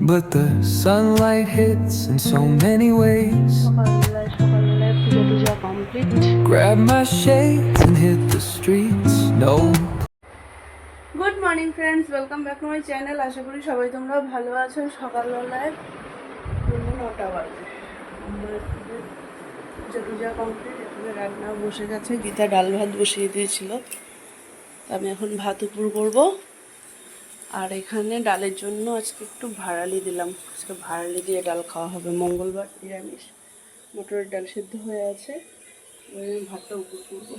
but the sunlight hits in so many ways. সকালবেলায় পুজো টুজো complete. Grab my shades and hit the streets. No. Good morning friends, welcome back to my channel. আশা করি সবাই তোমরা ভালো আছো। সকালবেলায় 9টা বাজে, পুজো টুজা কমপ্লিট। এখানে রান্না বসে গেছে, গীতা ডাল ভাত বসিয়ে দিয়েছিল। আমি এখন ভাত উপর করবো। আর এখানে ডালের জন্য আজকে একটু ভাড়ালি দিলাম। আজকে ভাড়ালি দিয়ে ডাল খাওয়া হবে, মঙ্গলবার নিরামিষ। মটরের ডাল সেদ্ধ হয়ে আছে, ওই ভাতটা উপর করবো।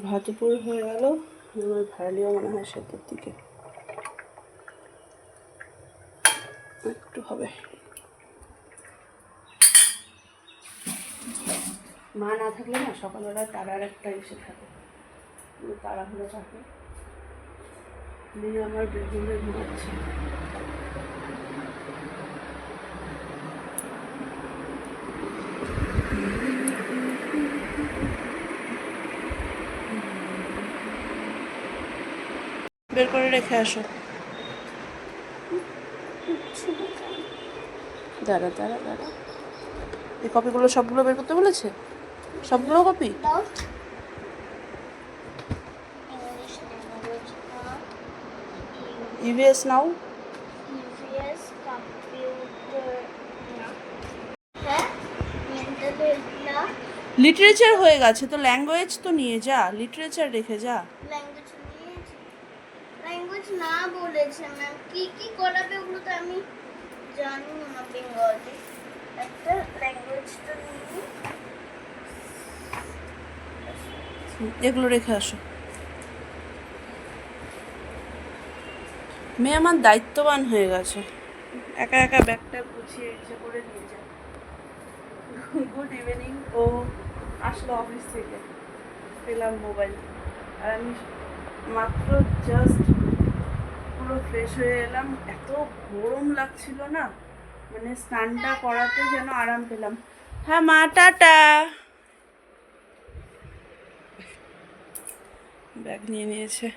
ভাত উপর হয়ে গেল, আমার ভাড়ালিও মনে হয় সেটার দিকে একটু হবে। মা না থাকলে না সকালবেলা তারার একটা এসে থাকে, তাড়াহুড়ো থাকে। মেয়ে আমার বেডরুমে ঘুমাচ্ছে। বের করে রেখে আসো। দাঁড়া দাঁড়া দাঁড়া, এই কপিগুলো সবগুলো বের করতে বলেছে? সবগুলো কপি? ইভিএস নাও। লিটারেচার হয়ে গেছে তো, ল্যাঙ্গুয়েজ তো নিয়ে যা, লিটারেচার রেখে যা। ল্যাঙ্গুয়েজ না বলেছে ম্যাম, কি কি করাবে ওগুলো তো আমি জানি না। বেঙ্গলি একটা ল্যাঙ্গুয়েজ তো নিই। এগুলো রেখে আসো। মেয়ে আমার দায়িত্ববান হয়ে গেছে, একা একা ব্যাগটা গুছিয়ে ইচ্ছে করে নিয়ে যায়। Good evening. ও আসলো অফিস থেকে, পেলাম মোবাইল। আর আমি মাত্র জাস্ট পুরো ফ্রেশ হয়ে এলাম। এত গরম লাগছিল না, মানে স্নানটা করাতে যেন আরাম পেলাম। হ্যাঁ মা, টাটা। ব্যাগ নিয়ে নিয়েছে।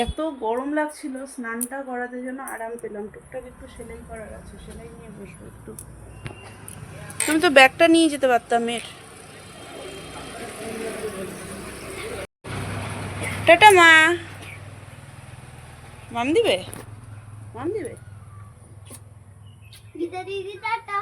এত গরম লাগছিল, স্নানটা করাতে যেন আরাম পেলাম। টুকটাক একটু সেলাই করার আছে, সেলাই নিয়ে বসবো একটু। আমি তো ব্যাগটা নিয়ে যেতে পারতাম মেয়ের। টাটা মা। মাম দিবে, মাম দিবে। গীতা দিদি টাটা।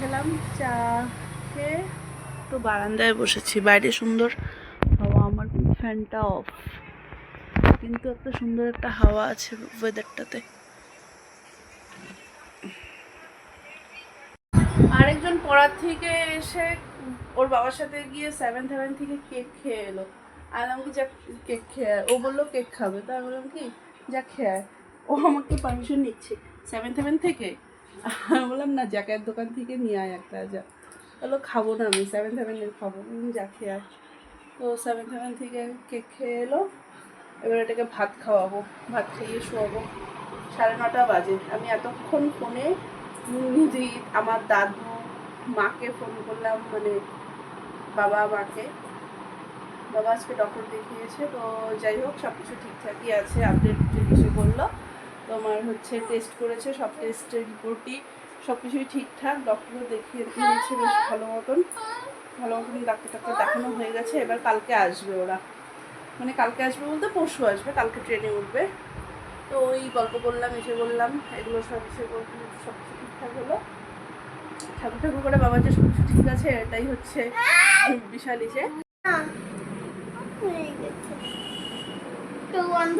খেলাম, চা খেয়ে তো বারান্দায় বসেছি। বাইরে সুন্দর হাওয়া, আমার কিন্তু ফ্যানটা অফ, কিন্তু একটা সুন্দর একটা হাওয়া আছে ওয়েদারটাতে। আরেকজন পড়ার থেকে এসে ওর বাবার সাথে গিয়ে 7-7 থেকে কেক খেয়ে এলো। আর আমি যা কেক খেয়ে, ও বললো কেক খাবে, তো আমি বললাম কি যা খেয়ে, ও আমাকে পারমিশন নিচ্ছে 7-7 থেকে। আমি বললাম না, জ্যাকের দোকান থেকে নিয়ে আয় একটা, যা। বললো খাবো না, আমি 7-7 খাবো, যা খেয়ে আয়। তো 7-7 থেকে কেক খেয়ে এলো। এবার এটাকে ভাত খাওয়াবো, ভাত খাইয়ে শোয়াবো। 9:30 বাজে। আমি এতক্ষণ ফোনে দিদি, আমার দাদু, মাকে ফোন করলাম, মানে বাবা মাকে। বাবা আজকে ডক্টর দেখিয়েছে, তো যাই হোক সব কিছু ঠিকঠাকই আছে। আপডেট এসে বললো তোমার হচ্ছে টেস্ট করেছে, সব টেস্টের রিপোর্টই সব কিছুই ঠিকঠাক। ডক্টরও দেখিয়ে দিয়েছে বেশ ভালো মতন ডাক্তার দেখানো হয়ে গেছে। এবার কালকে আসবে ওরা, মানে কালকে আসবে বলতে পরশু আসবে, কালকে ট্রেনে উঠবে। তো ওই গল্প করলাম, এসে বললাম এগুলো সব সব কিছু ঠিকঠাক হলো। ঠাকুর করে বাবার যে সব কিছু ঠিক আছে, এটাই হচ্ছে বিশাল ইসে। তো বন্ধ।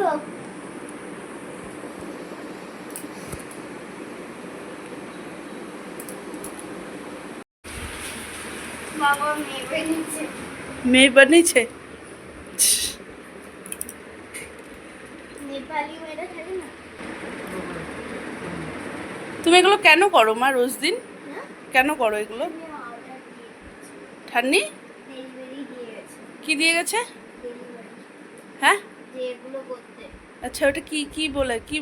বাবা মেয়ে বানিয়েছে। নেপালি মেয়েরা থাকে না? তুমি এগুলো কেন করো মা রোজ দিন? হ্যাঁ? কেন করো এগুলো? আমি অর্ডার দিয়েছি, ঠান্ডি ডেলিভারি দিয়ে গেছে। কি দিয়ে গেছে? ডেলিভারি হ্যাঁ, যে এগুলো করতে আচ্ছা, ওটা কি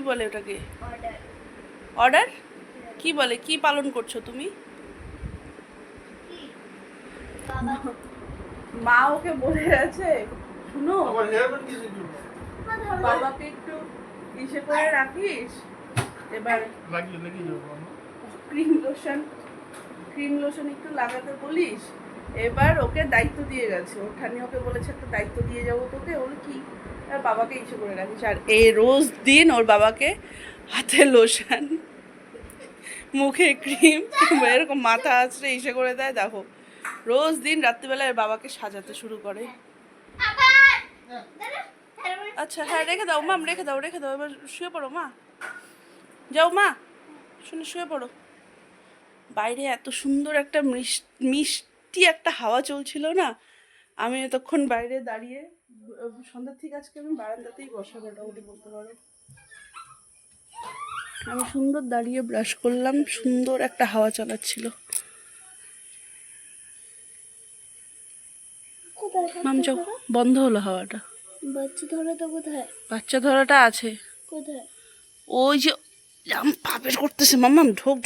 বলে ওটাকে? অর্ডার। অর্ডার কি বলে? কি পালন করছো তুমি? কি বাবা মা ওকে বলে গেছে, শুনো বাবাকে একটু ইসে করে রাখিস। এবার ক্রিম লোশন একটু লাগাতে বলিস। এবার ওকে দায়িত্ব দিয়ে গেছে, ওর ঠানি ওকে বলেছে একটা দায়িত্ব দিয়ে যাবো তোকে। ওর কি, আর বাবাকে ইসে করে রাখিস। আর রোজ দিন ওর বাবাকে হাতে লোশন, মুখে ক্রিম, এরকম মাথা আঁচড়ে ইসে করে দেয়। দেখো রোজ দিন রাত্রিবেলায় এর বাবাকে সাজাতে শুরু করে। আচ্ছা হ্যাঁ, রেখে দাও মাম, রেখে দাও। এবার শুয়ে পড়ো মা, যাও মা, শুয়ে পড়ো। বাইরে এত সুন্দর একটা মিষ্টি একটা হাওয়া চলছিল না, আমি এতক্ষণ বাইরে দাঁড়িয়ে, সন্ধ্যার থেকে আজকে আমি বারান্দাতেই বসা মোটামুটি বলতে পারো। আমি সুন্দর দাঁড়িয়ে ব্রাশ করলাম, সুন্দর একটা হাওয়া চালাচ্ছিল। মাম যাও, বন্ধ হলো হাওয়াটা। বাচ্চা ধরা তো কোথায়? বাচ্চা ধরাটা আছে কোথায়? ওই যে পাপের করতেছে মাম্মাম, ঢোক।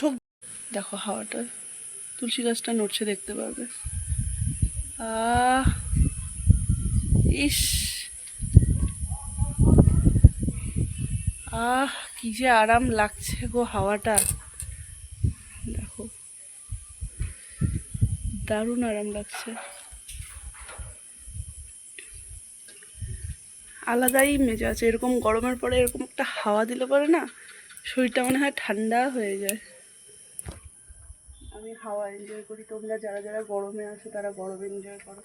দেখো হাওয়াটা, তুলসী গাছটা নড়ছে, দেখতে পারবে। ইস, কি যে আরাম লাগছে গো হাওয়াটা। দেখো দারুণ আরাম লাগছে, আলাদাই মেজাজ। এরকম গরমের পরে এরকম একটা হাওয়া দিলে পরে না, শরীরটা মনে হয় ঠান্ডা হয়ে যায়। আমি হাওয়া এনজয় করি, তোমরা যারা যারা গরমে আছো তারা গরম এনজয় করো।